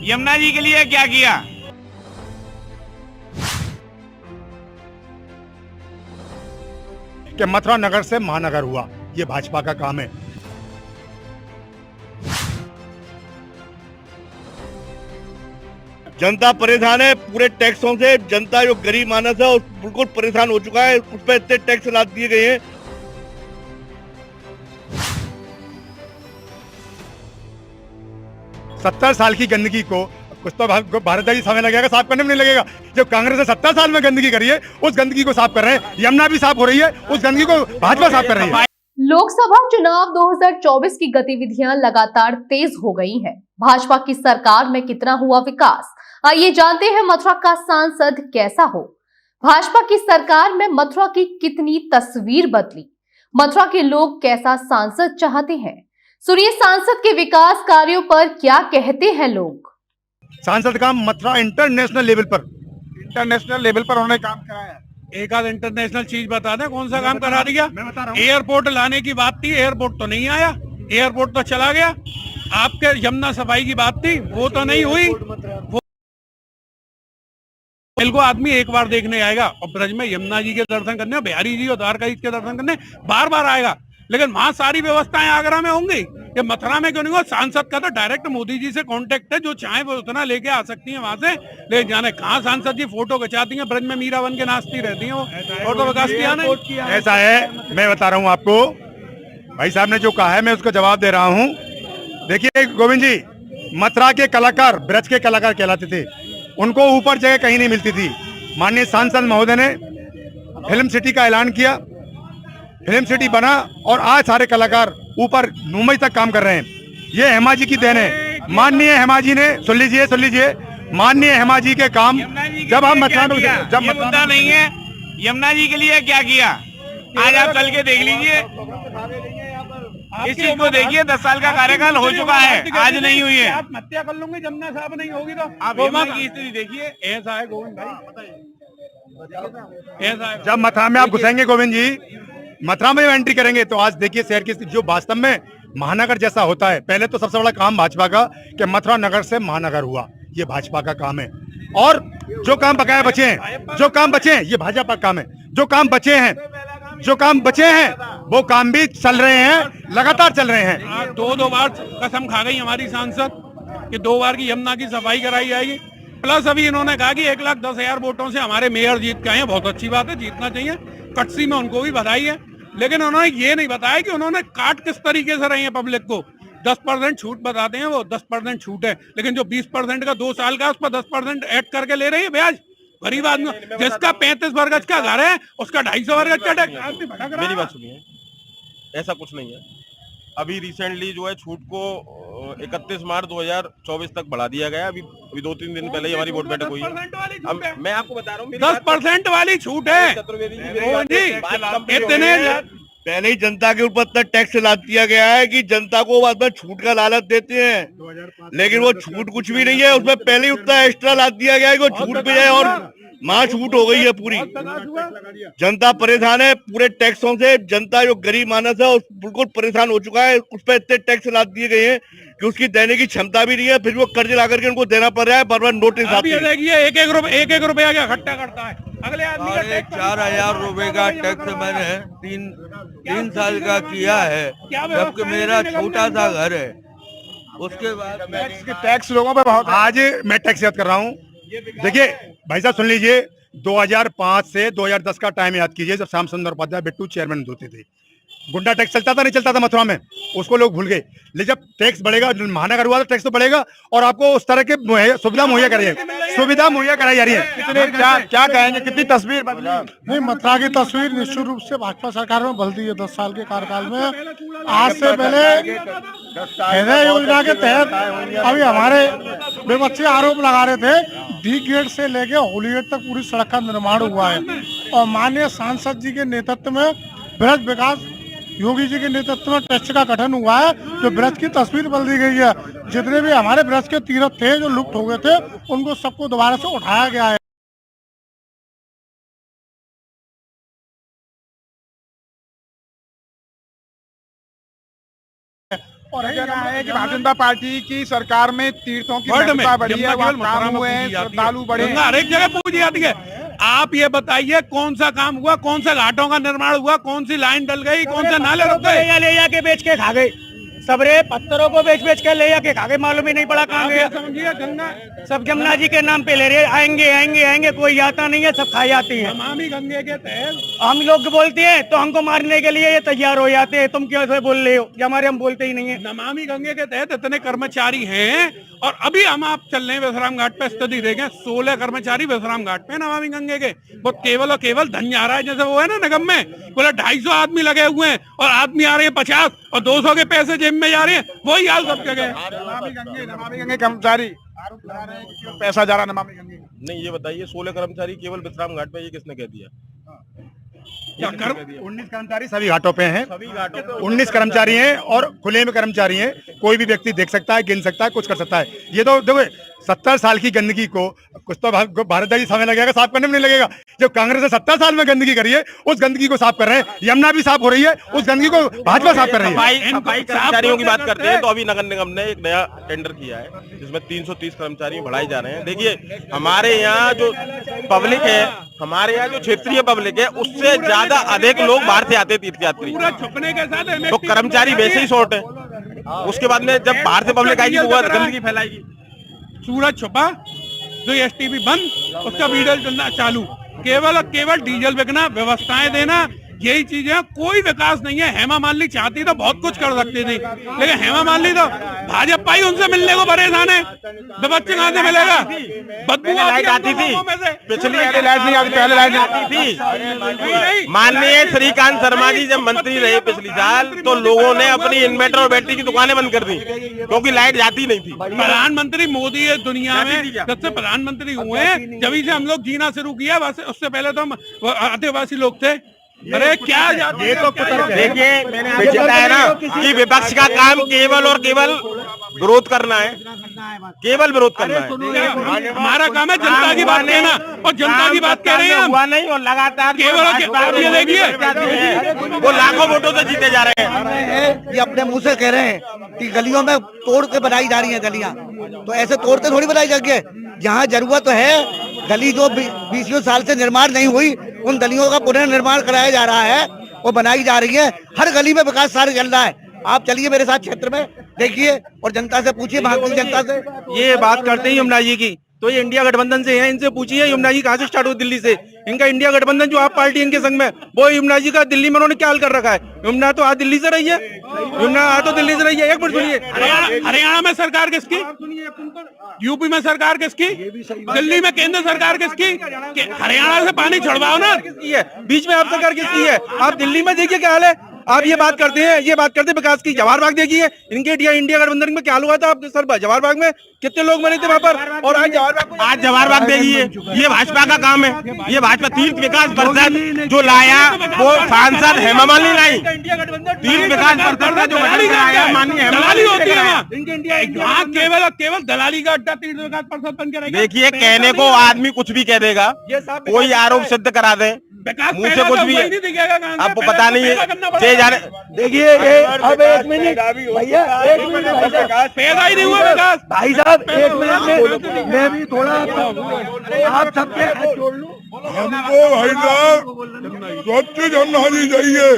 यमुना जी के लिए क्या किया? कि मथुरा नगर से महानगर हुआ, ये भाजपा का काम है। जनता परेशान है पूरे टैक्सों से। जनता जो गरीब मानस है बिल्कुल परेशान हो चुका है। उस पर इतने टैक्स लाद दिए गए हैं। 70 साल की गंदगी को कुछ तो भारत जी समय लगेगा, साफ करने में नहीं लगेगा। जब कांग्रेस ने 70 साल में गंदगी करी है, उस गंदगी को साफ कर रहे हैं। यमुना भी साफ हो रही है, उस गंदगी को भाजपा साफ कर रही है। लोकसभा चुनाव 2024 की गतिविधियां लगातार तेज हो गई हैं। भाजपा की सरकार में कितना हुआ विकास, आइए जानते हैं मथुरा का सांसद कैसा हो। भाजपा की सरकार में मथुरा की कितनी तस्वीर बदली, मथुरा के लोग कैसा सांसद चाहते हैं, सुनिए सांसद के विकास कार्यों पर क्या कहते हैं लोग। सांसद का मथुरा इंटरनेशनल लेवल पर उन्होंने काम कराया। एक आध इंटरनेशनल चीज बता दें, कौन सा काम करा दिया? मैं बता रहा हूँ। एयरपोर्ट लाने की बात थी, एयरपोर्ट तो नहीं आया, एयरपोर्ट तो चला गया। आपके यमुना सफाई की बात थी, वो तो नहीं हुई। वो को आदमी एक बार देखने आएगा और ब्रज में यमुना जी के दर्शन करने, बिहारी जी और द्वारकाधीश के दर्शन करने बार बार आएगा, लेकिन वहां सारी व्यवस्थाएं आगरा में होंगी, ये मथुरा में क्यों नहीं हो? सांसद का तो डायरेक्ट मोदी जी से कांटेक्ट है, जो चाहे वो उतना लेके आ सकती हैं वहां से। ले जाने कहाँ सांसद जी फोटो खिंचाती हैं, ब्रज में मीरा बन के नाचती रहती हैं, वो और तो विकास किया नहीं। ऐसा है, मैं बता रहा हूँ आपको, भाई साहब ने जो कहा है मैं उसका जवाब दे रहा हूँ। देखिए गोविंद जी, मथुरा के कलाकार ब्रज के कलाकार कहलाते थे, उनको ऊपर जगह कहीं नहीं मिलती थी। माननीय सांसद महोदय ने फिल्म सिटी का ऐलान किया, फिल्म सिटी बना और आज सारे कलाकार ऊपर मुंबई तक काम कर रहे हैं। ये हेमा जी की देन है। माननीय हेमा जी ने, सुन लीजिए, माननीय हेमा जी के काम जब हम मथुरा में, जब ये मुद्दा नहीं है। यमुना जी के लिए क्या किया, आज आप चल के देख लीजिए, इस चीज को देखिए। 10 साल का कार्यकाल हो चुका है, आज नहीं हुई है। आप हत्या कर लूंगे, जमुना साहब नहीं होगी तो आप यमुना की स्थिति देखिए। ऐसा है गोविंद भाई, ऐसा है। जब मथुरा में आप घुसेंगे गोविंद जी, मथुरा में एंट्री करेंगे तो आज देखिए शहर की जो वास्तव में महानगर जैसा होता है। पहले तो सबसे बड़ा काम भाजपा का कि मथुरा नगर से महानगर हुआ, ये भाजपा का काम है। और जो काम बकाया बचे हैं, जो काम बचे हैं, ये भाजपा का काम है। जो काम बचे हैं वो काम भी चल रहे हैं, लगातार चल रहे हैं। दो बार कसम खा गई हमारी सांसद कि 2 बार की यमुना की सफाई कराई जाएगी। प्लस अभी इन्होंने कहा कि 1,10,000 वोटों से हमारे मेयर जीत के आए हैं। बहुत अच्छी बात है, जीतना चाहिए, कटसी में उनको भी बधाई है। लेकिन उन्होंने ये नहीं बताया कि उन्होंने काट किस तरीके से रहे हैं पब्लिक को। 10% छूट बताते हैं, वो 10% छूट है, लेकिन जो 20% का 2 साल का, उस पर 10% ऐड करके ले रही है ब्याज। गरीब आदमी जिसका 35 वर्ग का घर है, उसका 250 वर्ग का टैक्स। मेरी बात सुनिए, ऐसा कुछ नहीं है। अभी रिसेंटली जो है छूट को 31 मार्च 2024 तक बढ़ा दिया गया। अभी 2-3 दिन पहले ही हमारी वोट बैठक हुई। अब मैं आपको बता रहा हूँ, 10% वाली छूट है। पहले ही जनता के ऊपर इतना टैक्स लाद दिया गया है कि जनता को बाद में छूट का लालच देते हैं, लेकिन वो छूट कुछ भी नहीं है। उसमें पहले ही उतना एक्स्ट्रा लाद दिया गया है कि वो छूट पे जाए और माँ छूट हो गई है पूरी। जनता परेशान है पूरे टैक्सों से। जनता जो गरीब मानस है बिल्कुल परेशान हो चुका है। उस पर इतने टैक्स लाद दिए गए हैं कि उसकी देने की क्षमता भी नहीं है। फिर वो कर्ज ला करके उनको देना पड़ रहा है, बार-बार नोटिस आते हैं। देखिए एक रुपया क्या इकट्ठा करता है अगले आदमी का टैक्स। 4,000 रुपए का टैक्स मैंने तीन साल का किया है, जबकि मेरा छोटा सा घर है। उसके बाद टैक्स लोगों पे बहुत। आज मैं टैक्स याद कर रहा हूँ। देखिए भाई साहब सुन लीजिए, 2005 से 2010 का टाइम याद कीजिए, जब श्याम सुंदर उपाध्याय बिट्टू चेयरमैन होते थे। गुंडा टैक्स चलता था, नहीं चलता था मथुरा में, उसको लोग भूल गए। लेकिन जब टैक्स बढ़ेगा, महानगर हुआ तो टैक्स तो बढ़ेगा और आपको उस तरह के सुविधा मुहैया कराई जा रही है। कितने क्या कहेंगे, कितनी तस्वीर बदली? नहीं, मथुरा की तस्वीर निश्चित रूप से भाजपा सरकार में बदलती है। 10 साल के कार्यकाल में आज से पहले हृदय योजना के तहत अभी हमारे विपक्षी आरोप लगा रहे थे, डी गेट से लेके होली गेट तक पूरी सड़क का निर्माण हुआ है। और माननीय सांसद जी के नेतृत्व में ब्रज विकास योगी जी के नेतृत्व में ट्रस्ट का गठन हुआ है, जो ब्रज की तस्वीर बदल दी गई है। जितने भी हमारे ब्रज के तीर्थ थे जो लुप्त हो गए थे, उनको सबको दोबारा से उठाया गया है। और कहना है कि भारतीय जनता पार्टी की सरकार में तीर्थों की वर्ल्ड में महत्ता बढ़ी है, यमुना वहाँ केवल काम मथुरा में हुए पूजी हैं, जाती है। श्रद्धालु बढ़े गंगा हर एक जगह पूजी जाती है। आप ये बताइए कौन सा काम हुआ, कौन सा घाटों का निर्माण हुआ, कौन सी लाइन डल गई, कौन से नाले रुक गए? ले जाके बेच के खा गए, सबरे पत्थरों को बेच के ले जाके खा गए, मालूम ही नहीं पड़ा कहाँ गया। समझिए गंगा सब यमुना जी के नाम पे ले रहे, आएंगे आएंगे आएंगे, कोई जाता नहीं है, सब खा जाती है। नमामि गंगे के तहत हम लोग बोलते हैं तो हमको मारने के लिए ये तैयार हो जाते हैं, तुम क्यों ऐसे बोल रहे हो? ये हमारे हम बोलते ही नहीं है। नमामि गंगे के तहत इतने कर्मचारी हैं और अभी हम आप चल रहे हैं विश्राम घाट पे, स्थिति देखें 16 कर्मचारी विश्राम घाट पे नमामि गंगे के। वो केवल और केवल धन जा रहा है, जैसे वो है ना निगम में बोला 250 आदमी लगे हुए हैं और आदमी आ रहे हैं 50 और 200 के पैसे जेब में जा रहे हैं, वही हाल सब जगह। नमामि गंगे कर्मचारी आरोप लगा रहे हैं कि क्यों पैसा जा रहा है नमामि गंगे। नहीं, ये बताइए 16 कर्मचारी केवल विश्राम घाट पे, ये किसने कह दिया? 19 कर्मचारी सभी घाटों पे हैं, सभी घाटों पे 19 कर्मचारी हैं और खुले में कर्मचारी हैं। कोई भी व्यक्ति देख सकता है, गिन सकता है, कुछ कर सकता है। ये तो देखो 70 साल की गंदगी को कुछ तो भारत जी समय लगेगा, साफ करने में नहीं लगेगा। जब कांग्रेस ने 70 साल में गंदगी करी है, उस गंदगी को साफ कर रहे हैं। यमुना भी साफ हो रही है, उस गंदगी को भाजपा साफ कर रही है। सफाई कर्मचारियों की बात करते हैं तो अभी नगर निगम ने एक नया टेंडर किया है जिसमें 330 कर्मचारी बढ़ाए जा रहे हैं। देखिए हमारे यहाँ जो पब्लिक है, हमारे यहाँ जो क्षेत्रीय पब्लिक है, उससे ज्यादा अधिक लोग बाहर से आते तीर्थयात्री, पूरा छुपने के साथ तो कर्मचारी वैसे ही शॉर्ट है। उसके बाद में जब बाहर से पब्लिक आएगी तो वो गंदगी फैलाएगी। सूरज छुपा जो एसटीपी बंद, उसका वीडियो चलना चालू, केवल और केवल डीजल बिकना, व्यवस्थाएं देना, यही चीजें। कोई विकास नहीं है। हेमा मालिनी चाहती तो बहुत कुछ कर सकती थी, लेकिन हेमा मालिनी तो भाजपा ही उनसे मिलने को परेशान है। बच्चे कहाँ से मिलेगा? बदबू लाइट आती थी, पिछली लाइट नहीं आती, पहले लाइट आती थी। माननीय श्रीकांत शर्मा जी जब मंत्री रहे पिछली साल, तो लोगों ने अपनी इन्वर्टर और बैटरी की दुकानें बंद कर दी क्योंकि लाइट जाती नहीं थी। प्रधानमंत्री मोदी है दुनिया में जब से प्रधानमंत्री हुए हैं, जब से हम लोग जीना शुरू किया, उससे पहले तो हम आदिवासी लोग थे। अरे क्या ये तो देखिए मैंने आपको बताया ना कि विपक्ष का काम केवल और केवल विरोध करना है, केवल विरोध करना है। हमारा काम है जनता की बात कहना, और जनता की बात कह रहे हैं हुआ नहीं, और लगातार केवल ये देखिए वो लाखों वोटों से जीते जा रहे हैं। ये अपने मुंह से कह रहे हैं कि गलियों में तोड़ के बनाई जा रही है गलियां, तो ऐसे तोड़ते थोड़ी बनाई जाती है। जहाँ जरूरत है, गली जो 20 साल से निर्माण नहीं हुई, उन गलियों का पुनर्निर्माण कराया जा रहा है, वो बनाई जा रही है। हर गली में विकास कार्य चल रहा है। आप चलिए मेरे साथ क्षेत्र में, देखिए और जनता से पूछिए, भारतीय जनता से। ये बात करते हैं यमुना जी की, तो ये इंडिया गठबंधन से हैं, इनसे पूछिए यमुना जी कहाँ से स्टार्ट हुई? दिल्ली से। इनका इंडिया गठबंधन जो आप पार्टी इनके संग में, वो यमुना जी का दिल्ली में उन्होंने क्या हाल कर रखा है? यमुना तो आज दिल्ली से रही है, यमुना आज तो दिल्ली से रही है। एक मिनट सुनिए, हरियाणा में सरकार किसकी? यूपी में सरकार किसकी? दिल्ली में केंद्र सरकार किसकी? हरियाणा से पानी छुड़वाओ ना। किसकी है? बीच में आप सरकार किसकी है? आप दिल्ली में देखिए क्या हाल है। आप ये बात करते हैं, विकास की। जवाहर बाग देखिए, इनके इंडिया गठबंधन में क्या हाल हुआ था आप सर? जवाहर बाग में कितने लोग मरे थे वहाँ पर, और आज जवाहर बाग देखिए, ये भाजपा का काम है। ये भाजपा तीर्थ विकास परिषद जो लाया, वो सांसद हेमा मालिनी लाई। तीर्थ विकास परिषद का जो माननीय दलाली होती है वहाँ, केवल और केवल दलाली का अड्डा तीर्थ विकास परिषद बन के रहेगा। देखिए कहने को आदमी कुछ भी कह देगा, कोई आरोप सिद्ध करा दे, मुंह से कुछ भी है, आपको पता नहीं है। देखिए अब 1 मिनट भैया, 1 मिनट पैदा ही नहीं हुआ विकास। भाई साहब 1 मिनट में मैं भी थोड़ा आप सबके जोड़ लूं। हमको भाई साहब स्वच्छ जमुना जी चाहिए।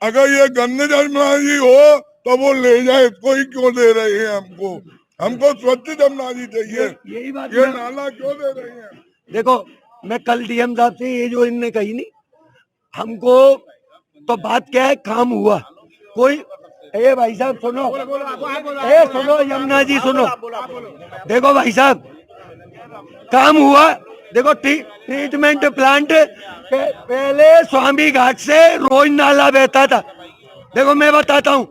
अगर ये गंदे जमुना जी हो तो वो ले जाए, कोई क्यों दे रहे हैं हमको? हमको स्वच्छ जमुना जी चाहिए। यही बात ये नाला क्यों दे रहे हैं? देखो, मैं कल डीएम साहब से ये जो इनने कही नहीं, हमको तो बात क्या है, काम हुआ कोई। ए भाई साहब सुनो, ए सुनो यमुना जी सुनो, देखो भाई साहब काम हुआ। देखो ट्रीटमेंट प्लांट पहले स्वामी घाट से रोज नाला बहता था। देखो मैं बताता हूँ,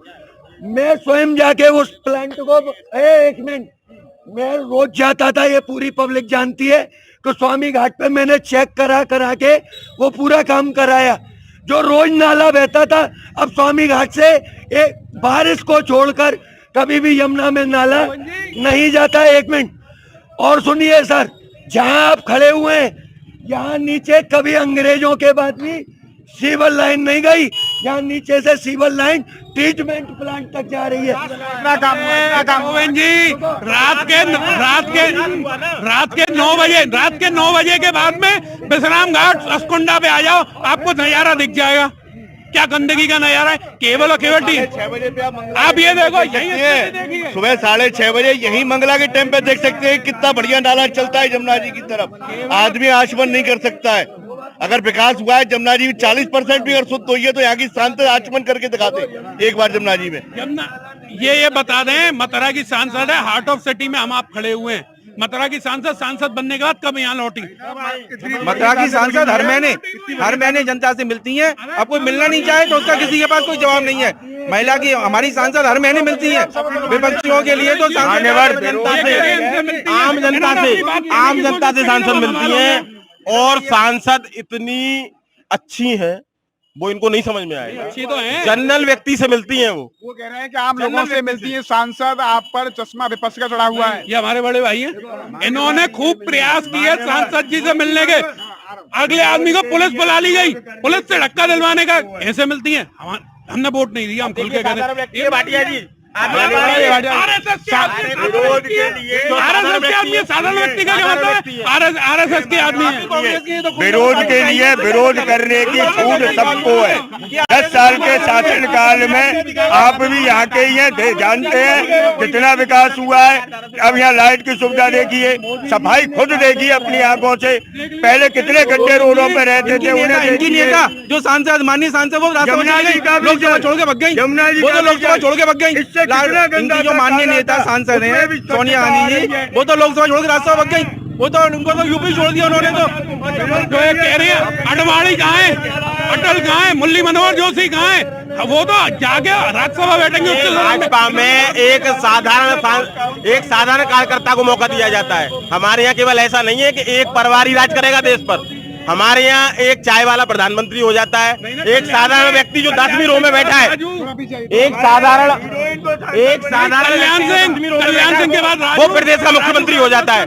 मैं स्वयं जाके उस प्लांट को 1 मिनट, मैं रोज जाता था, ये पूरी पब्लिक जानती है। तो स्वामी घाट पे मैंने चेक करा के वो पूरा काम कराया। जो रोज नाला बहता था, अब स्वामी घाट से एक बारिश को छोड़कर कभी भी यमुना में नाला नहीं जाता। 1 मिनट और सुनिए सर, जहां आप खड़े हुए हैं, यहाँ नीचे कभी अंग्रेजों के बाद भी सीवर लाइन नहीं गई, यहाँ नीचे से सीवर लाइन ट्रीटमेंट प्लांट तक जा रही है। गोविंद जी रात के 9 बजे के बाद में विश्राम घाट अस्कुंडा पे आ जाओ, आपको नजारा दिख जाएगा क्या गंदगी का नजारा है। केवल और केवल 6 बजे पे आप ये देखो, यही सुबह 6:30 बजे यही मंगला के टाइम पे देख सकते हैं कितना बढ़िया नाला चलता है जमुना जी की तरफ। आदमी आचमन नहीं कर सकता है। अगर विकास हुआ है जमुना जी 40% भी अगर शुद्ध हुई है तो यहाँ की सांसद आचमन करके दिखाते एक बार जमुना जी में। ये बता दें, मथुरा की सांसद है, हार्ट ऑफ सिटी में हम आप खड़े हुए हैं। मथुरा की सांसद बनने के बाद कब यहाँ लौटी? मथुरा की सांसद हर महीने जनता से मिलती हैं। अब कोई मिलना नहीं चाहे तो उसका किसी के पास कोई जवाब नहीं है। महिला की हमारी सांसद हर महीने मिलती है। विपक्षियों के लिए तो आम जनता से सांसद मिलती है, और सांसद इतनी अच्छी हैं वो इनको नहीं समझ में आएगा। अच्छी तो है, जनरल व्यक्ति से मिलती हैं वो कह रहे हैं कि आम लोगों से मिलती है सांसद, आप पर चश्मा विपक्ष का चढ़ा हुआ है। ये हमारे बड़े भाई हैं, इन्होंने खूब प्रयास किए सांसद जी से मिलने के। अगले आदमी को पुलिस बुला ली गई, पुलिस से धक्का दिलवाने का ऐसे मिलती है। हमने वोट नहीं दिया, हम खुल के कहते भाटिया जी आरएसएस के साधारण व्यक्ति का क्या मतलब है? आरएसएस के आदमी है। विरोध के लिए विरोध करने की छूट सबको है। 10 साल के शासन काल में आप भी यहाँ के ही हैं, जानते हैं कितना विकास हुआ है। अब यहाँ लाइट की सुविधा देखिए, सफाई खुद देखिए अपनी आंखों से। पहले कितने गड्ढे रोडों पर रहते थे, उन्हें इनकी नेता जो सांसद माननीय सांसद वो लोकसभा छोड़ के भग गई, वो तो लोकसभा छोड़ के भग गई। इनकी जो माननीय नेता सांसद हैं सोनिया गांधी जी, वो तो लोकसभा छोड़ के राज्यसभा भग गई। वो तो उनको तो यूपी छोड़ दिया उन्होंने। तो ये कह रहे हैं अडवाणी कहाँ है, अटल कहाँ है, मुरली मनोहर जोशी कहाँ है? वो तो जाके राज्यसभा बैठेंगे। भाजपा में एक साधारण कार्यकर्ता को मौका दिया जाता है। हमारे यहाँ केवल ऐसा नहीं है कि एक परिवार ही राज करेगा देश पर। हमारे यहाँ एक चाय वाला प्रधानमंत्री हो जाता है, एक साधारण व्यक्ति जो 10वीं रो में बैठा है, एक साधारण कल्याण सिंह के बाद वो प्रदेश का मुख्यमंत्री हो जाता है।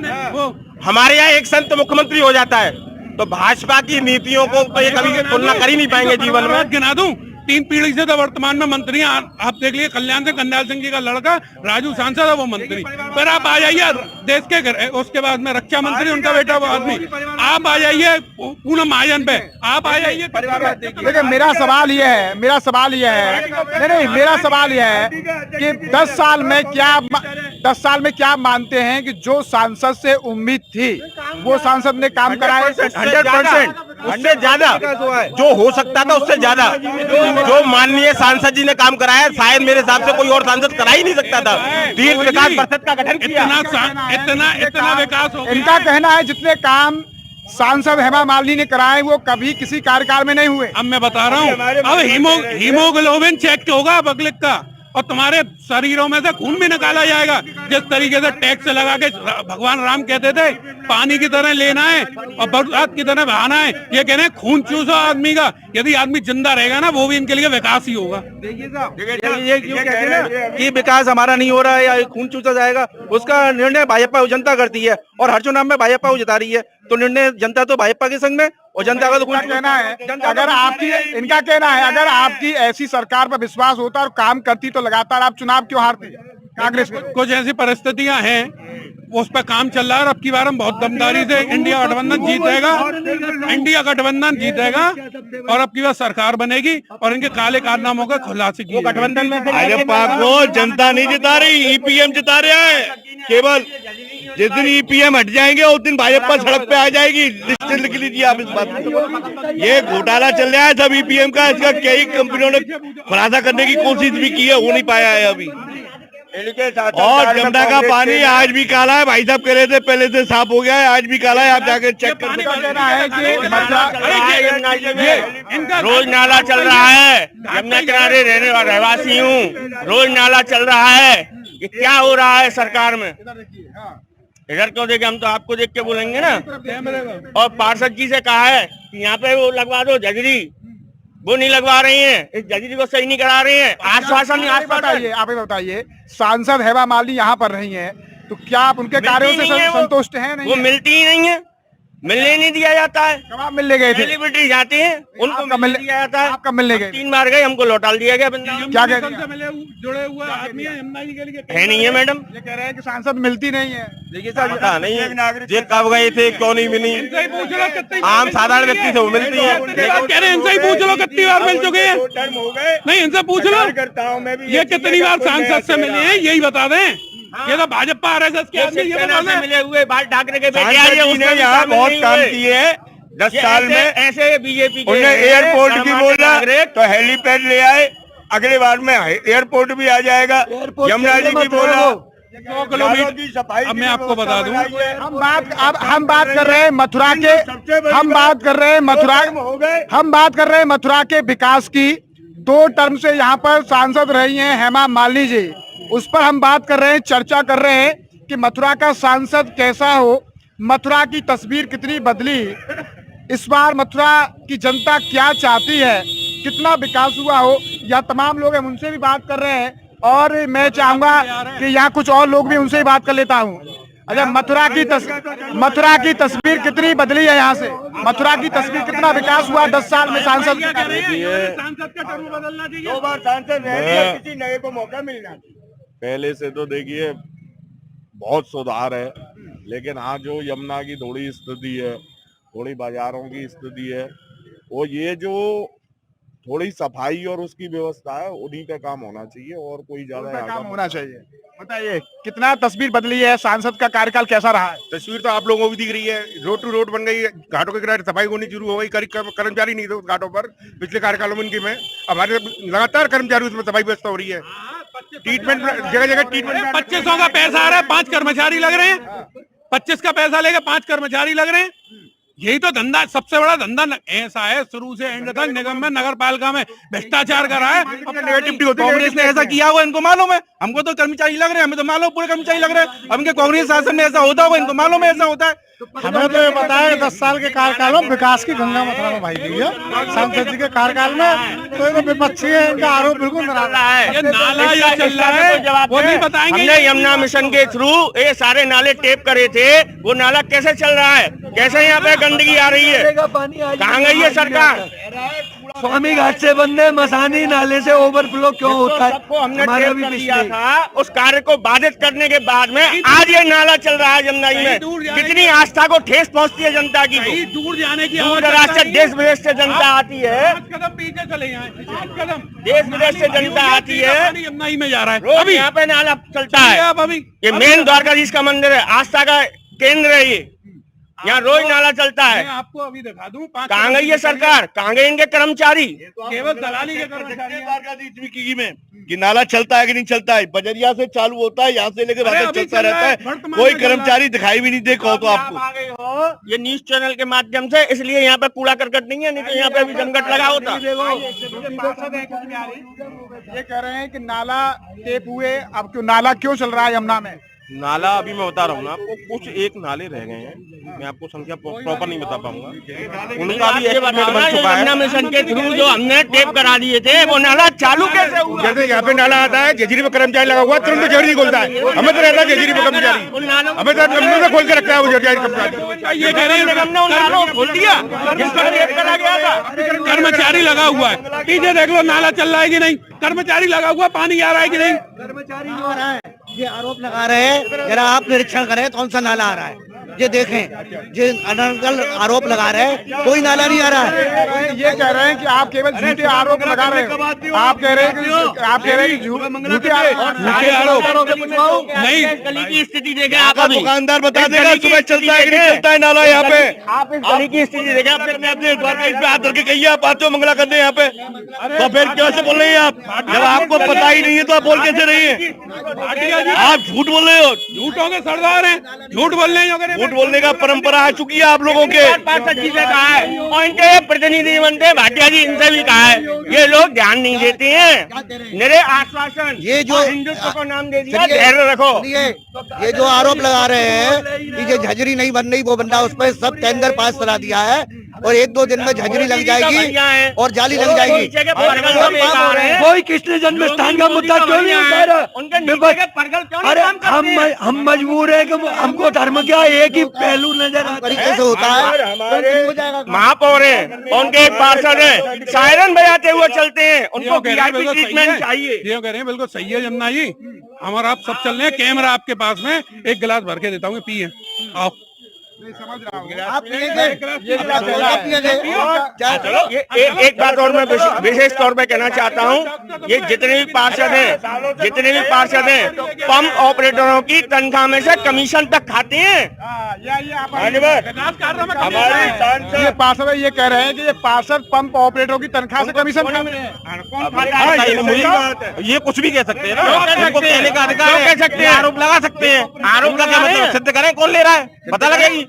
हमारे यहाँ एक संत मुख्यमंत्री हो जाता है। तो भाजपा की नीतियों को तो ये कभी तुलना कर ही नहीं पाएंगे जीवन में। गिना दूं, 3 पीढ़ी से तो वर्तमान में मंत्री हैं। आप देख लिए कल्याण सिंह जी का लड़का राजू सांसद है, वो मंत्री। फिर आप आ जाइए देश के, उसके बाद में रक्षा मंत्री उनका बेटा वो आदमी। आप आ जाइए पूनम महाजन पे, आप आ जाइए। देखिए मेरा सवाल यह है कि 10 साल में क्या मानते हैं कि जो सांसद से उम्मीद थी वो सांसद ने काम कराया? 100%, उससे ज्यादा जो हो सकता था, उससे ज्यादा जो माननीय सांसद जी ने काम कराया, शायद मेरे हिसाब से कोई और सांसद करा ही नहीं सकता था। दीर्घ विकास परिषद का गठन किया, इतना विकास हो गया। इनका कहना है जितने काम सांसद हेमा मालिनी ने कराए वो कभी किसी कार्यकाल में नहीं हुए। अब मैं बता रहा हूँ, अब हीमोग्लोबिन चेक होगा पब्लिक का, और तुम्हारे शरीरों में से खून भी निकाला जाएगा। जिस तरीके से टैक्स लगा के भगवान राम कहते थे पानी की तरह लेना है और बरसात की तरह बहाना है, ये कह रहे हैं खून चूसो आदमी का। यदि आदमी जिंदा रहेगा ना, वो भी इनके लिए विकास ही होगा। ये क्यों कहते हैं ना कि विकास हमारा नहीं हो रहा है या खून चूसा जाएगा, उसका निर्णय भाजपा जनता करती है, और हर चुनाव में भाजपा जिता रही है। तो निर्णय जनता तो भाजपा के संग में, और जनता का तो कुछ कहना है। इनका कहना है अगर आपकी ऐसी सरकार पर विश्वास होता और काम करती तो लगातार आप चुनाव क्यों हारते कांग्रेस में? कुछ ऐसी परिस्थितियां हैं, उस पर काम चल रहा है। और अब की बार हम बहुत दमदारी से इंडिया गठबंधन जीतेगा, और अब की बार सरकार बनेगी और इनके काले कारनामों का खुलासे की। गठबंधन में भाजपा को जनता नहीं जिता रही, ईपीएम जिता रहा है। केवल जिस दिन ईपीएम हट जाएंगे उस दिन भाजपा सड़क पे आ जाएगी। लिस्ट लिख लीजिए आप इस बात को। ये घोटाला चल रहा है सब ईपीएम का, इसका कई कंपनियों ने खुलासा करने की कोशिश भी की है, हो नहीं पाया है अभी। और जमुना का पानी आज भी काला है, भाई साहब कह रहे थे पहले से साफ हो गया है, आज भी काला है। आप जाकर चेक कर सकते हैं। रोज नाला चल रहा है, यमुना किनारे रहने वाला रहवासी हूँ, रोज नाला चल रहा है। ये क्या हो रहा है सरकार में? इधर क्यों देखे, हम तो आपको देख के बोलेंगे ना। और पार्षद जी से कहा है कि यहाँ पे वो लगवा दो जजरी, वो नहीं लगवा रही हैं, इस जजरी को सही नहीं करा रही हैं। आश्वासन आप बताइए सांसद हेमा मालिनी यहाँ पर रही हैं, तो क्या आप उनके कार्यों से संतुष्ट हैं? नहीं, वो मिलती ही नहीं है। मिलने नहीं दिया जाता है। कब आप मिलने गए थे? सेलिब्रिटी जाते हैं उनको आपका मिलने दिया जाता है। आप कब मिलने गए? 3 बार गए, हमको लौटा दिया गया बंदा। क्या कह रहे से मिले जुड़े हुए आदमी है यमुना जी के लिए है नहीं है मैडम। ये कह रहे हैं कि सांसद मिलती नहीं है। देखिए सर, पता नहीं ये कब गए थे, क्यों नहीं मिली। इनसे ही पूछ लो कितनी आम साधारण व्यक्ति से वो मिलती है। कह रहे हैं इनसे ही पूछ लो कितनी बार मिल चुके हैं। नहीं इनसे पूछ लो ये कितनी बार सांसद से मिले हैं, यही बता दें। ये तो भाजपा RSS के आदमी ये बता दें। मिले हुए बाल ठाकरे के बेटे यहाँ बहुत काम किए हैं 10 साल में। ऐसे बीजेपी उन्हें एयरपोर्ट की बोला तो हेलीपैड ले आए, अगले बार में एयरपोर्ट भी आ जाएगा। यमुना जी की बोला 2 किलोमीटर। अब मैं आपको बता दूं, हम बात कर रहे हैं मथुरा के, हम बात कर रहे हैं मथुरा के विकास की। 2 टर्म से यहाँ पर सांसद रही हैं हेमा मालिनी जी, उस पर हम बात कर रहे हैं, चर्चा कर रहे हैं कि मथुरा का सांसद कैसा हो, मथुरा की तस्वीर कितनी बदली, इस बार मथुरा की जनता क्या चाहती है, कितना विकास हुआ हो, या तमाम लोग हम उनसे भी बात कर रहे हैं। और मैं चाहूंगा कि यहाँ कुछ और लोग भी उनसे ही बात कर लेता हूँ। अच्छा, मथुरा की तस्वीर कितनी बदली है यहाँ से? मथुरा की तस्वीर कितना विकास हुआ 10 साल में सांसद? सांसद का टर्म बदलना चाहिए। 2 बार सांसद रह किसी नए को मौका मिलना चाहिए। पहले से तो देखिए बहुत सुधार है, लेकिन हाँ जो यमुना की थोड़ी स्थिति है, थोड़ी बाजारों की स्थिति है, वो ये जो थोड़ी सफाई और उसकी व्यवस्था है उन्हीं पे काम होना चाहिए और कोई ज्यादा काम होना चाहिए। बताइए कितना तस्वीर बदली है, सांसद का कार्यकाल कैसा रहा है? तस्वीर तो आप लोगों को भी दिख रही है, रोड टू रोड बन गई, घाटों के किनारे सफाई होनी शुरू हो गई। कर्मचारी नहीं थे उस घाटों पर पिछले कार्यकालों में इनके में, हमारे लगातार कर्मचारी उसमें सफाई व्यवस्था हो रही है। ट्रीटमेंट जगह जगह ट्रीटमेंट। 2500 का पैसा आ रहा है, 5 कर्मचारी लग रहे हैं। 25 का पैसा लेके 5 कर्मचारी लग रहे हैं। यही तो धंधा, सबसे बड़ा धंधा ऐसा है, शुरू से एंड तक निगम में, नगर पालिका में भ्रष्टाचार करा है। कांग्रेस ने ऐसा किया हुआ इनको मालूम है, हमको तो कर्मचारी लग रहे हैं, हमें तो मालूम पूरे कर्मचारी लग रहे हैं। अब इनके कांग्रेस शासन में ऐसा होता होगा, इनको मालूम है ऐसा होता है। हमें तो ये पता है 10 साल के कार्यकाल में विकास की गंगा मथुरा में बही गई है सांसद जी के कार्यकाल में। तो ये तो विपक्षी है, इनका आरोप बिल्कुल निराला है। ये नाला ये चल रहा है वो नहीं बताएंगे। हमने यमुना मिशन के थ्रू ये सारे नाले टेप करे थे, वो नाला कैसे चल रहा है, कैसे यहाँ पे गंदगी आ रही है, कहाँ गई है सरकार? स्वामी घाट से बनने मसानी नाले से ओवरफ्लो क्यों होता है? हमने भी दिया था, उस कार्य को बाधित करने के बाद में आज ये नाला चल रहा है यमुना में। कितनी आस्था को ठेस पहुंचती है जनता की। दूर जाने की दूर दराज से देश विदेश से जनता आती है, 5 कदम पीछे चले जाएं, 5 कदम देश विदेश से जनता आती है। यमुना ही में जा रहा है रोज यहाँ पे नाला चलता है। अब अभी ये मेन द्वारकाधीश का मंदिर है, आस्था का केंद्र है ये, यहाँ रोज नाला चलता है। मैं आपको अभी दिखा दूं, कहाँ गई है सरकार, कहाँ गए इनके कर्मचारी? केवल दलाली के कर्मचारी में कि नाला चलता है कि नहीं चलता है, बजरिया से चालू होता है, यहाँ से लेकर वापस चलता रहता है, कोई कर्मचारी दिखाई भी नहीं दे। कहो तो आपको आ गए हो ये न्यूज चैनल के माध्यम से, इसलिए यहाँ पे कूड़ा करकट नहीं है, नहीं तो यहाँ पे अभी जमघट लगा होता। ये कह रहे हैं कि नाला टेप हुए, अब क्यों नाला क्यों चल रहा है यमुना में? नाला अभी मैं बता रहा हूँ ना आपको, कुछ एक नाले रह गए हैं, मैं आपको संख्या प्रॉपर नहीं बता पाऊंगा, उनका भी एस्टीमेट बन चुका है। यमुना मिशन के थ्रू जो हमने टेप करा दिए थे वो नाला चालू कैसे हुआ? जैसे यहाँ पे नाला आता है, जजरी में कर्मचारी लगा हुआ, तुरंत जजरी खोलता है। हमें तो रहता है जजरी में कर्मचारी, हमें तो खोल के रखता है वो जजरी कर्मचारी। ये कह रहे हैं हमने उन नालों को खोल दिया जिसका टेप करा गया था। कर्मचारी लगा हुआ है, पीछे देख लो नाला चल रहा है कि नहीं, कर्मचारी लगा हुआ, पानी आ रहा है कि नहीं। कर्मचारी जो आ रहा है ये आरोप लगा रहे हैं, जरा आप निरीक्षण करें कौन सा नाला आ रहा है, ये देखें, जो अनर्गल आरोप लगा रहे हैं, कोई नाला नहीं आ रहा है। ये कह रहे हैं कि आप केवल झूठे आरोप लगा रहे हैं, आप कह रहे हैं कि झूठे आरोप नहीं। गली की स्थिति देखें आप, दुकानदार बता देगा सुबह चलता है कि नहीं चलता है नाला यहाँ पे। आप इस गली की स्थिति देखें, आप अपने द्वार का इस पे हाथ धर के कहिए आप आते हो मंगला करने यहाँ पे, तो फिर कैसे बोल रहे हैं आप? जब आपको पता ही नहीं है तो आप बोल कैसे रही है? आप झूठ बोल रहे हो, झूठों के सरदार हैं, झूठ बोलने झूठ बोलने का परंपरा आ चुकी है आप लोगों के। पार्षद जी से कहा है और इनके प्रतिनिधि बनते भाटिया जी, इनसे भी कहा है, ये लोग ध्यान नहीं देते हैं। मेरे आश्वासन, ये जो हिंदुत्व को नाम दे दिया, धैर्य रखो। ये जो आरोप लगा रहे हैं कि ये झजरी नहीं बन रही, वो बंदा उस पर सब टेंडर पास करा दिया है, और 1-2 दिन में झंझरी लग जाएगी और जाली लग जाएगी। कोई कृष्ण जन्म स्थान का मुद्दा क्यों नहीं उठा रहा? अरे हम मजबूर है कि हमको धर्म क्या एक ही पहलू नजर तरीके से होता है। हमारे महापौर है, उनके एक पार्षद है, सायरन बजाते हुए चलते हैं, उनको वीआईपी ट्रीटमेंट चाहिए। ये कह रहे हैं बिल्कुल सही है जमुना जी, हमारा आप सब चल रहे हैं, कैमरा आपके पास में, एक गिलास भर के देता हूँ, पिए आओ। समझ रहा हूँ आप एक बात और मैं विशेष तौर पे कहना चाहता हूँ, ये जितने भी पार्षद हैं पंप ऑपरेटरों की तनख्वाह में से कमीशन तक खाते हैं। हमारे ये पार्षद ये कह रहे हैं कि ये पार्षद पंप ऑपरेटरों की तनख्वाह से कमीशन खाते हैं। ये कुछ भी कह सकते हैं ना, उनको कहने का अधिकार है, कह सकते हैं, आरोप लगा सकते हैं। आरोप का क्या मतलब? सिद्ध करें कौन ले रहा है, पता लगेगी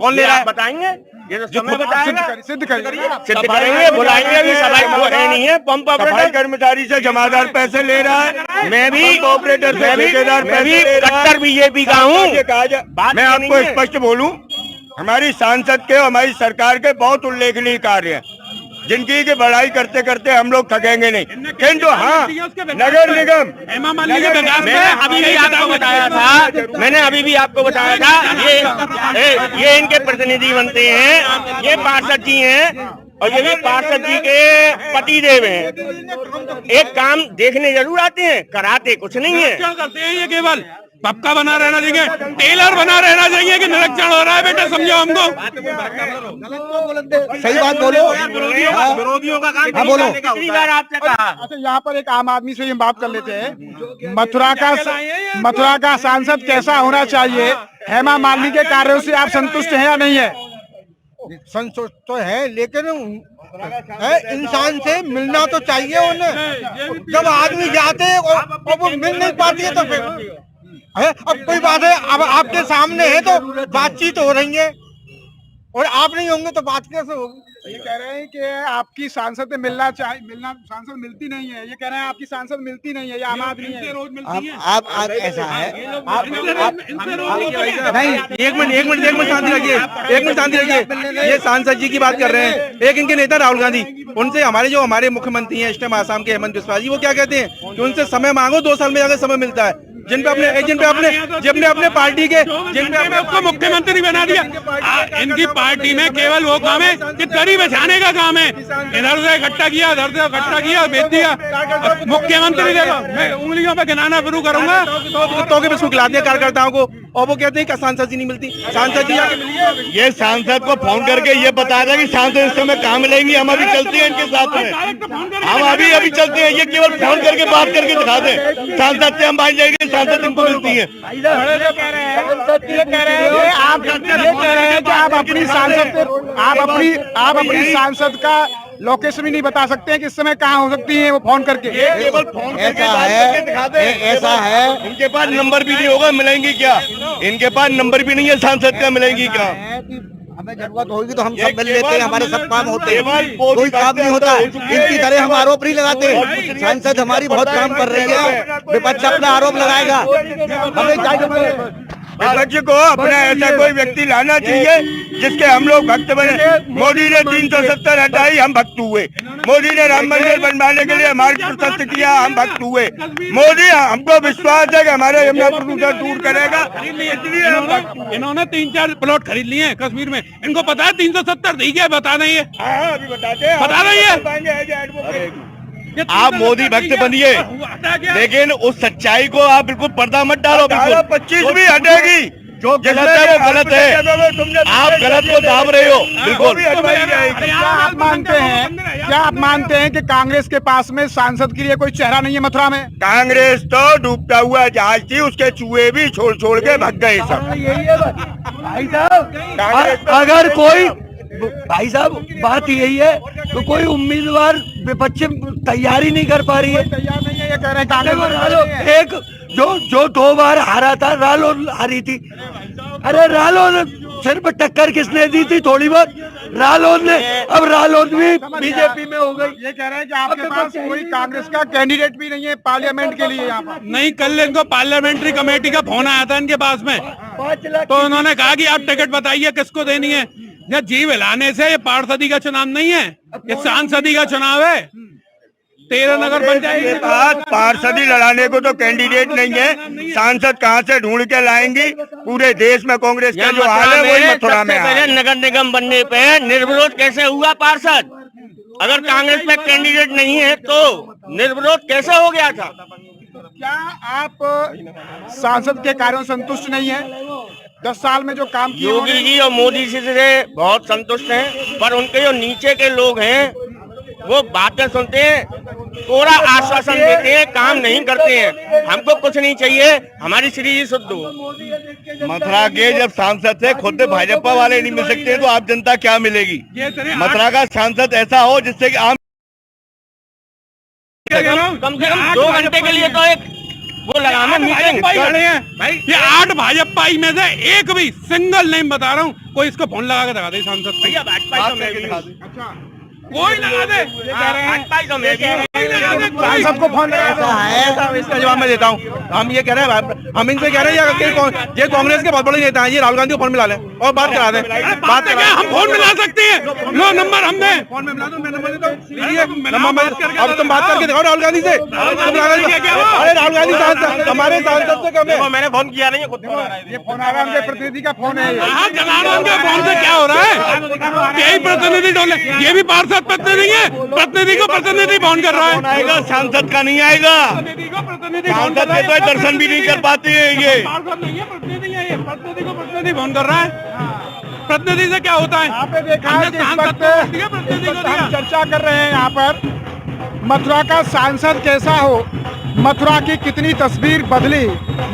कौन ले रहा है, बताएंगे। ये तो समय बताएगा, सिद्ध करिए, सिद्ध करेंगे, बुलाएंगे। अभी सफाई नहीं है, पंप ऑपरेटर कर्मचारी से जमादार पैसे ले रहा है, मैं भी ऑपरेटर से ठेकेदार पैसे ले रहा है, कट्टर बीजेपी का हूँ। मैं आपको स्पष्ट बोलूं, हमारी सांसद के, हमारी सरकार के बहुत उल्लेखनीय कार्य हैं, जिनकी की बड़ाई करते करते हम लोग थकेंगे नहीं। किंतु हाँ, नगर निगम, मैंने अभी भी आपको बताया था, ये इनके प्रतिनिधि बनते हैं, ये पार्षद जी हैं, और ये भी पार्षद जी के पति देव हैं। एक काम देखने जरूर आते हैं, कराते कुछ नहीं है। क्या करते हैं ये? केवल पक्का बना रहना चाहिए, टेलर बना रहना चाहिए कि निरीक्षण हो रहा है। बेटा समझो हमको, सही बात बोलो, विरोधियों का काम बोलो। कितनी बार आपसे कहा। अच्छा, यहाँ पर एक आम आदमी से हम बात कर लेते हैं। मथुरा का सांसद कैसा होना चाहिए? हेमा मालिनी के कार्यों से आप संतुष्ट हैं या नहीं है? संतुष्ट तो है, लेकिन इंसान से मिलना तो चाहिए उन्हें। जब आदमी जाते हैं और वो मिल नहीं पाती है तो फिर है। अब कोई बात है, अब आपके सामने है तो बातचीत हो रही है, और आप नहीं होंगे तो बात कैसे होगी? ये कह रहे हैं कि आपकी सांसद से मिलना चाहिए, सांसद मिलती नहीं है। ये कह रहे हैं आपकी सांसद मिलती नहीं है, ये आम आदमी है। रोज मिलती है। आप ऐसा है, नहीं, एक मिनट शांति रखिए, ये सांसद जी की बात कर रहे हैं। एक इनके नेता राहुल गांधी, उनसे हमारे मुख्यमंत्री हैं इस टाइम आसाम के, हेमंत बिस्वा जी, वो क्या कहते हैं कि उनसे समय मांगो, 2 साल में जाकर समय मिलता है। जिन पे अपने पार्टी के, उसको मुख्यमंत्री बना दिया। इनकी पार्टी में केवल वो काम है कि तरी बचाने का काम है। इधर से इकट्ठा किया, उधर से इकट्ठा किया, भेज दिया। मुख्यमंत्री देखो, मैं उंगलियों पे गिनाना शुरू करूंगा तो के बिस्कुट खिला दिया कार्यकर्ताओं को, और वो कहते हैं कि सांसद जी नहीं मिलती। सांसद जी आके ये सांसद को फोन करके ये बता दें कि सांसद इस समय कहाँ मिलेंगी, हम अभी चलते हैं इनके साथ में, हम अभी चलते हैं। ये केवल फोन करके बात करके दिखा दें, सांसद से हम बात जाएंगे, सांसद इनको मिलती है। ये कह रहे हैं कि आप अपनी सांसद का लोकेशन भी नहीं बता सकते हैं कि इस समय कहाँ हो सकती है वो फोन करके। केवल फोन ऐसा है, इनके पास नंबर भी नहीं होगा, मिलेंगी क्या? इनके पास नंबर भी नहीं है सांसद का, मिलेंगी क्या? हमें जरूरत होगी तो हम सब मिल लेते हैं, हमारे सब काम होते हैं, कोई काम नहीं होता। इनकी तरह हम आरोप नहीं लगाते। सांसद हमारी बहुत काम कर रही है, विपक्ष अपना आरोप लगाएगा, हमें चाहिए विपक्ष को अपना ऐसा कोई व्यक्ति लाना चाहिए जिसके हम लोग भक्त बने। मोदी ने 370 हटाई, हम भक्त हुए। मोदी ने राम मंदिर बनवाने के लिए मार्ग प्रशस्त किया, हम भक्त हुए। मोदी, हमको विश्वास है कि हमारे यमुना प्रदूषण दूर करेगा, इसलिए हम भक्त हुए। इन्होंने 3-4 प्लॉट खरीद लिए हैं कश्मीर में। इनको पता है 370 दी गया, बता नहीं है। अभी बताते हैं, बता रही है। आप मोदी भक्त बनिए, लेकिन उस सच्चाई को आप बिल्कुल पर्दा मत डालो। 25 भी हटेगी, जो गलत है वो गलत है, आप गलत को दाब रहे हो। बिल्कुल। क्या आप मानते हैं कि कांग्रेस के पास में सांसद के लिए कोई चेहरा नहीं है मथुरा में? कांग्रेस तो डूबता हुआ जहाज थी, उसके चूहे भी छोड़ के भाग गए सब। भाई साहब, अगर कोई, भाई साहब बात यही है तो कोई उम्मीदवार विपक्ष तैयारी नहीं कर पा रही है। तैयार नहीं है, ये कह रहे हैं कांग्रेस। एक जो 2 बार हारा था, रालोद हारी थी। अरे रालोद सिर्फ टक्कर किसने दी थी? थोड़ी बहुत रालोद ने। अब रालोद भी बीजेपी में हो गई। ये कह रहे हैं कि आपके पास कोई कांग्रेस का कैंडिडेट भी नहीं है पार्लियामेंट के लिए यहाँ पर? नहीं, कल इनको पार्लियामेंट्री कमेटी का फोन आया था इनके पास में, तो उन्होंने कहा कि आप टिकट बताइए किसको देनी है। ये जीव हिलाने से ये पार्षदी का चुनाव नहीं है, ये सांसदी का चुनाव है। 13 नगर पंचायत के बाद पार्षदी लड़ाने को तो कैंडिडेट नहीं है, सांसद कहाँ से ढूंढ के लाएंगी? पूरे देश में कांग्रेस का जो हाल है वही मथुरा में है। नगर निगम बनने पे निर्विरोध कैसे हुआ पार्षद? अगर कांग्रेस में कैंडिडेट नहीं है तो निर्विरोध कैसे हो गया था? क्या आप सांसद के कार्यों से संतुष्ट नहीं है? 10 साल में जो काम किए योगी जी और मोदी जी से बहुत संतुष्ट हैं, पर उनके जो नीचे के लोग हैं वो बातें सुनते हैं, कोरा आश्वासन देते हैं, काम नहीं करते हैं। हमको कुछ नहीं चाहिए, हमारी श्री जी शुद्ध हो। मथुरा के जब सांसद थे खुद भाजपा वाले नहीं मिल सकते तो आप जनता क्या मिलेगी? मथुरा का सांसद ऐसा हो जिससे कि आम कम से कम 2 घंटे के लिए तो एक वो लगाना मीटिंग भाई। ये 8 भाजपाई में से एक भी सिंगल नेम बता रहा हूँ, कोई इसको फोन लगा के दिखा दे सांसद। भैया भाजपा तो मैं भी कोई लगा दे, सांसद को फोन है। इसका जवाब मैं देता हूँ। हम ये कह रहे हैं, हम इनसे कह रहे हैं ये कांग्रेस के बहुत बड़े नेता हैं, ये राहुल गांधी को फोन मिला लें और बात करा दें। बात क्या हम फोन मिला सकते हैं? लो नंबर हम दें, फोन में मिला दो, मैं नंबर देता हूँ। अब तुम बात करके दिखाओ राहुल गांधी से। अरे राहुल गांधी सांसद हमारे सांसद से कम है। मैंने फोन किया नहीं है, खुद ये फोन आ रहा है, उनके प्रतिनिधि का फोन है। हाँ जनार्दन के फोन से क्या हो रहा है? यही प्रतिनिधि डोले, ये भी पार्षद प्रतिनिधि है, प्रतिनिधि को प्रतिनिधि फोन कर रहा है। आएगा सांसद का नहीं आएगा, सांसद के तो दर्शन भी नहीं कर पाते हैं। ये पार्षद नहीं है, प्रतिनिधि है, ये प्रतिनिधि को प्रतिनिधि फोन कर रहा है। प्रतिनिधि से क्या होता है? यहाँ पे देखा है कि इस वक्त हम चर्चा कर रहे हैं यहाँ पर मथुरा का सांसद कैसा हो, मथुरा की कितनी तस्वीर बदली,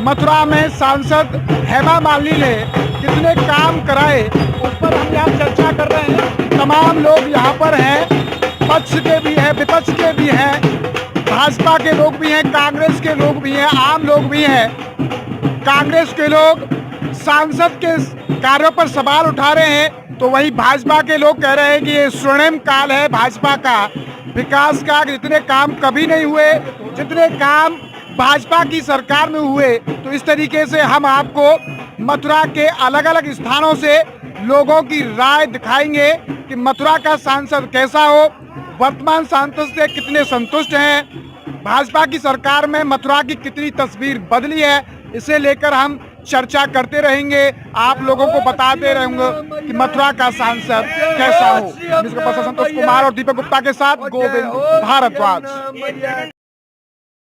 मथुरा में सांसद हेमा मालिनी ने कितने काम कराए, उस पर हम यहाँ चर्चा कर रहे हैं। तमाम लोग यहाँ पर हैं, पक्ष के भी हैं, विपक्ष के भी हैं, भाजपा के लोग भी हैं, कांग्रेस के लोग भी हैं, आम लोग भी हैं। कांग्रेस के लोग सांसद के कार्यों पर सवाल उठा रहे हैं, तो वही भाजपा के लोग कह रहे हैं कि ये स्वर्णिम काल है भाजपा का, विकास का जितने काम कभी नहीं हुए, जितने काम भाजपा की सरकार में हुए। तो इस तरीके से हम आपको मथुरा के अलग अलग स्थानों से लोगों की राय दिखाएंगे कि मथुरा का सांसद कैसा हो, वर्तमान सांसद से कितने संतुष्ट हैं, भाजपा की सरकार में मथुरा की कितनी तस्वीर बदली है। इसे लेकर हम चर्चा करते रहेंगे, आप लोगों को बताते रहेंगे कि मथुरा का सांसद कैसा हो। संतोष कुमार और दीपक गुप्ता के साथ गोविंद भारद्वाज।